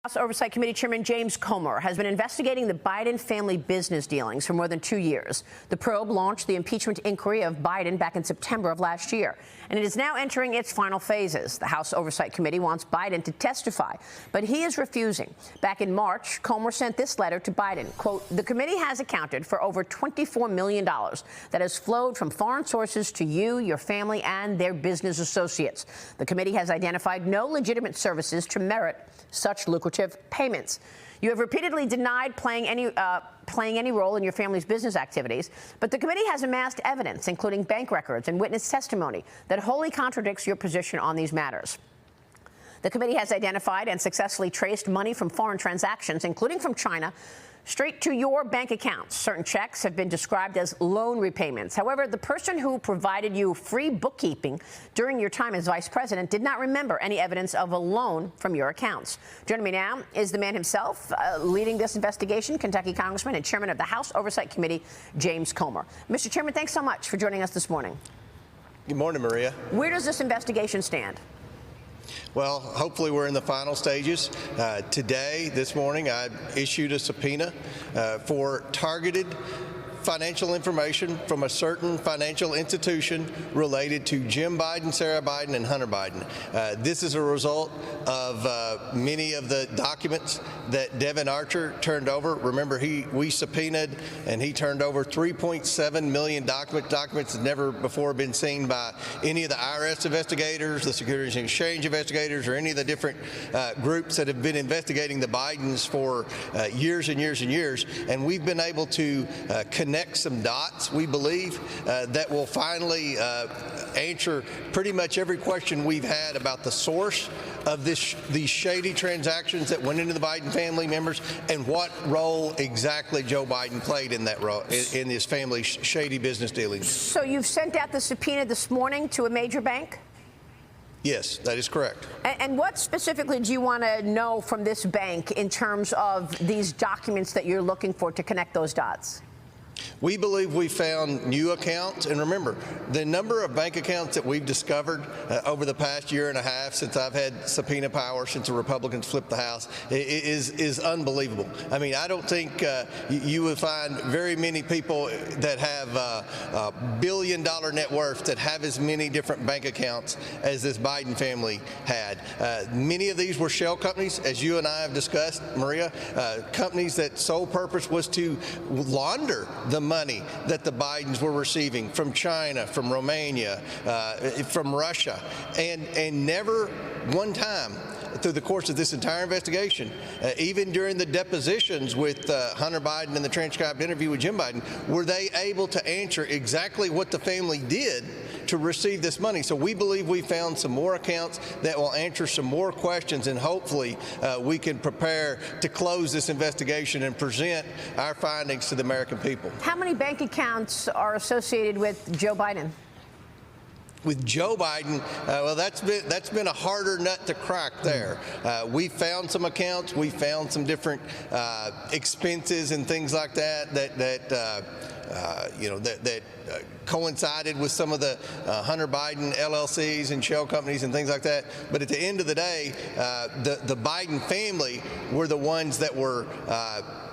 House Oversight Committee Chairman James Comer has been investigating the Biden family business dealings for more than 2 years. The probe launched the impeachment inquiry of Biden back in September of last year, and it is now entering its final phases. The House Oversight Committee wants Biden to testify, but he is refusing. Back in March, Comer sent this letter to Biden, quote, "The committee has accounted for over $24 million that has flowed from foreign sources to you, your family, and their business associates. The committee has identified no legitimate services to merit such lucrative payments. You have repeatedly denied playing any role in your family's business activities, but the committee has amassed evidence, including bank records and witness testimony, that wholly contradicts your position on these matters. The committee has identified and successfully traced money from foreign transactions, including from China, straight to your bank accounts. Certain checks have been described as loan repayments. However, the person who provided you free bookkeeping during your time as vice president did not remember any evidence of a loan from your accounts." Joining me now is the man himself leading this investigation, Kentucky Congressman and Chairman of the House Oversight Committee, James Comer. Mr. Chairman, thanks so much for joining us this morning. Good morning, Maria. Where does this investigation stand? Well, hopefully we're in the final stages. This morning, I issued a subpoena for targeted financial information from a certain financial institution related to Jim Biden, Sarah Biden, and Hunter Biden. This is a result of many of the documents that Devin Archer turned over. Remember, we subpoenaed and he turned over 3.7 million documents that never before been seen by any of the IRS investigators, the Securities and Exchange investigators, or any of the different groups that have been investigating the Bidens for years and years and years. And we've been able to connect some dots, we believe, that will finally answer pretty much every question we've had about the source of these shady transactions that went into the Biden family members and what role exactly Joe Biden played in that role in his family's shady business dealings. So you've sent out the subpoena this morning to a major bank? Yes, that is correct. And what specifically do you want to know from this bank in terms of these documents that you're looking for to connect those dots? We believe we found new accounts, and remember, the number of bank accounts that we've discovered over the past year and a half since I've had subpoena power, since the Republicans flipped the House, is unbelievable. I mean, I don't think you would find very many people that have billion-dollar net worths that have as many different bank accounts as this Biden family had. Many of these were shell companies, as you and I have discussed, Maria, companies that sole purpose was to launder the money that the Bidens were receiving from China, from Romania, from Russia, and never one time through the course of this entire investigation, even during the depositions with Hunter Biden and the transcribed interview with Jim Biden, were they able to answer exactly what the family did to receive this money. So we believe we found some more accounts that will answer some more questions, and hopefully we can prepare to close this investigation and present our findings to the American people. How many bank accounts are associated with Joe Biden? With Joe Biden, well, that's been a harder nut to crack there. We found some accounts, we found some different expenses and things like that coincided with some of the Hunter Biden LLCs and shell companies and things like that. But at the end of the day, the Biden family were the ones that were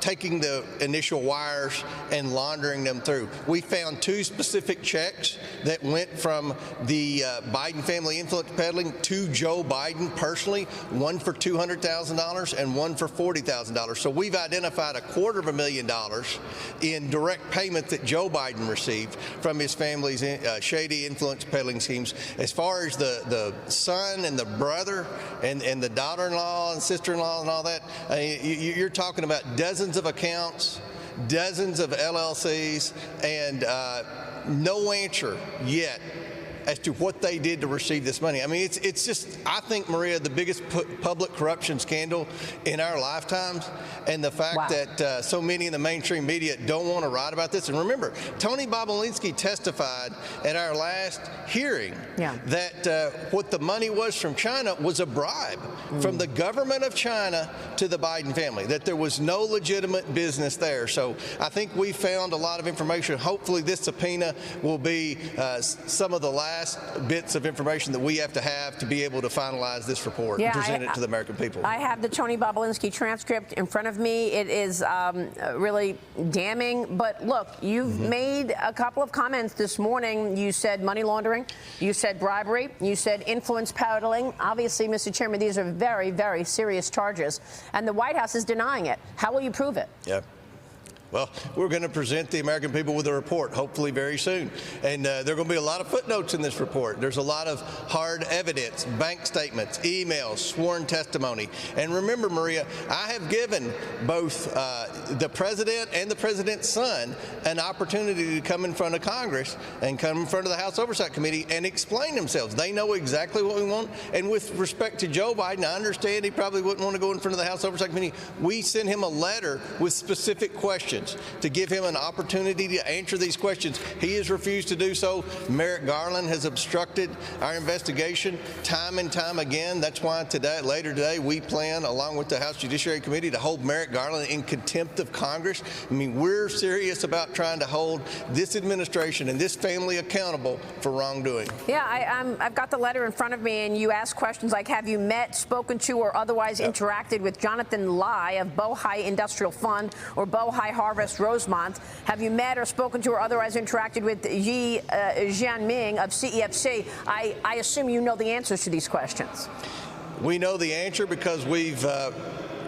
taking the initial wires and laundering them through. We found 2 specific checks that went from the Biden family influence peddling to Joe Biden personally, one for $200,000 and one for $40,000. So we've identified $250,000 in direct payment that Joe Biden received from his family's shady influence peddling schemes. As far as the son and the brother and the daughter-in-law and sister-in-law and all that, you're talking about dozens of accounts, dozens of LLCs, and no answer yet as to what they did to receive this money. I mean, it's just, I think, Maria, the biggest public corruption scandal in our lifetimes, and the fact that so many in the mainstream media don't want to write about this. And remember, Tony Bobulinski testified at our last hearing that what the money was from China was a bribe from the government of China to the Biden family, that there was no legitimate business there. So I think we found a lot of information. Hopefully this subpoena will be some of the last last bits of information that we have to be able to finalize this report and present it to the American people. I have the Tony Bobolinsky transcript in front of me. It is really damning. But look, you've made a couple of comments this morning. You said money laundering. You said bribery. You said influence peddling. Obviously, Mr. Chairman, these are very, very serious charges. And the White House is denying it. How will you prove it? Yeah. Well, we're going to present the American people with a report, hopefully very soon. And there are going to be a lot of footnotes in this report. There's a lot of hard evidence, bank statements, emails, sworn testimony. And remember, Maria, I have given both the president and the president's son an opportunity to come in front of Congress and come in front of the House Oversight Committee and explain themselves. They know exactly what we want. And with respect to Joe Biden, I understand he probably wouldn't want to go in front of the House Oversight Committee. We sent him a letter with specific questions to give him an opportunity to answer these questions. He has refused to do so. Merrick Garland has obstructed our investigation time and time again. That's why later today, we plan, along with the House Judiciary Committee, to hold Merrick Garland in contempt of Congress. I mean, we're serious about trying to hold this administration and this family accountable for wrongdoing. Yeah, I've got the letter in front of me, and you ask questions like, have you met, spoken to, or otherwise interacted with Jonathan Lai of Bohai Industrial Fund or Bohai Harvest Rosemont? Have you met or spoken to or otherwise interacted with Yi Jianming of CEFC? I assume you know the answers to these questions. We know the answer because we've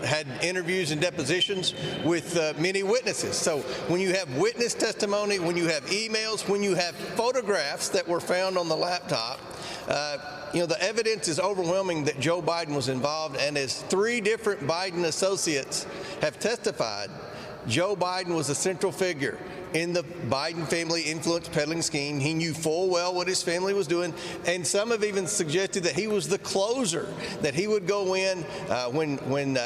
had interviews and depositions with many witnesses. So when you have witness testimony, when you have emails, when you have photographs that were found on the laptop, the evidence is overwhelming that Joe Biden was involved. And as 3 different Biden associates have testified, Joe Biden was a central figure in the Biden family influence peddling scheme. He knew full well what his family was doing, and some have even suggested that he was the closer, that he would go in when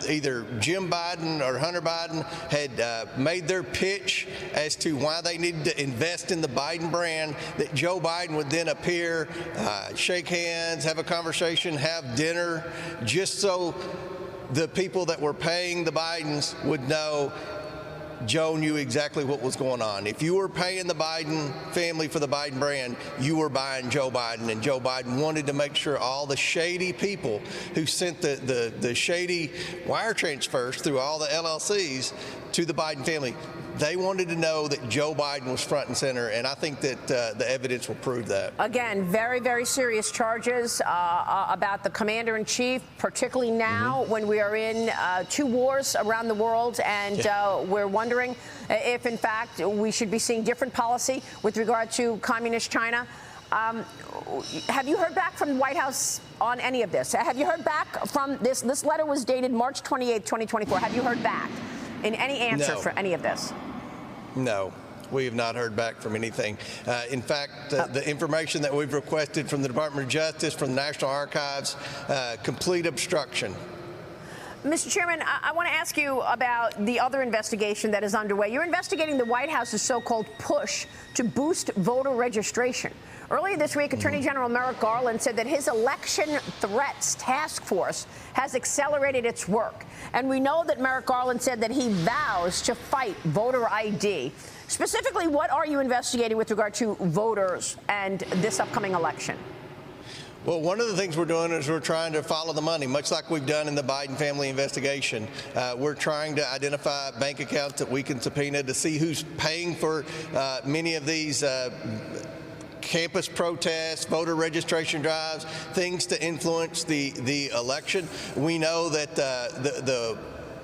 either Jim Biden or Hunter Biden had made their pitch as to why they needed to invest in the Biden brand, that Joe Biden would then appear, shake hands, have a conversation, have dinner, just so the people that were paying the Bidens would know Joe knew exactly what was going on. If you were paying the Biden family for the Biden brand, you were buying Joe Biden, and Joe Biden wanted to make sure all the shady people who sent the shady wire transfers through all the LLCs to the Biden family, they wanted to know that Joe Biden was front and center, and I think that the evidence will prove that. Again, very, very serious charges about the commander-in-chief, particularly now when we are in 2 wars around the world, and we're wondering if, in fact, we should be seeing different policy with regard to communist China. Have you heard back from the White House on any of this? Have you heard back from this? This letter was dated March 28, 2024. Have you heard back in any answer for any of this? No. We have not heard back from anything. In fact, the information that we've requested from the Department of Justice, from the National Archives, complete obstruction. Mr. Chairman, I want to ask you about the other investigation that is underway. You're investigating the White House's so-called push to boost voter registration. Earlier this week, Attorney General Merrick Garland said that his election threats task force has accelerated its work. And we know that Merrick Garland said that he vows to fight voter ID. Specifically, what are you investigating with regard to voters and this upcoming election? Well, one of the things we're doing is we're trying to follow the money, much like we've done in the Biden family investigation. We're trying to identify bank accounts that we can subpoena to see who's paying for many of these campus protests, voter registration drives, things to influence the election. We know that the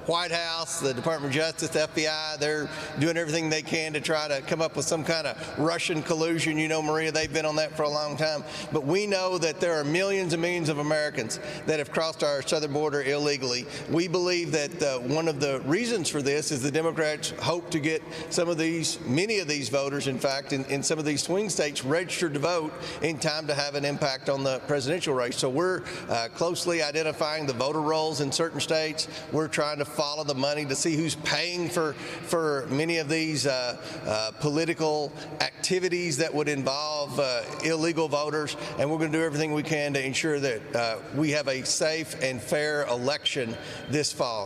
White House, the Department of Justice, the FBI, they're doing everything they can to try to come up with some kind of Russian collusion. You know, Maria, they've been on that for a long time. But we know that there are millions and millions of Americans that have crossed our southern border illegally. We believe that one of the reasons for this is the Democrats hope to get many of these voters, in fact, in some of these swing states, registered to vote in time to have an impact on the presidential race. So we're closely identifying the voter rolls in certain states. We're trying to follow the money to see who's paying for many of these political activities that would involve illegal voters, and we're going to do everything we can to ensure that we have a safe and fair election this fall.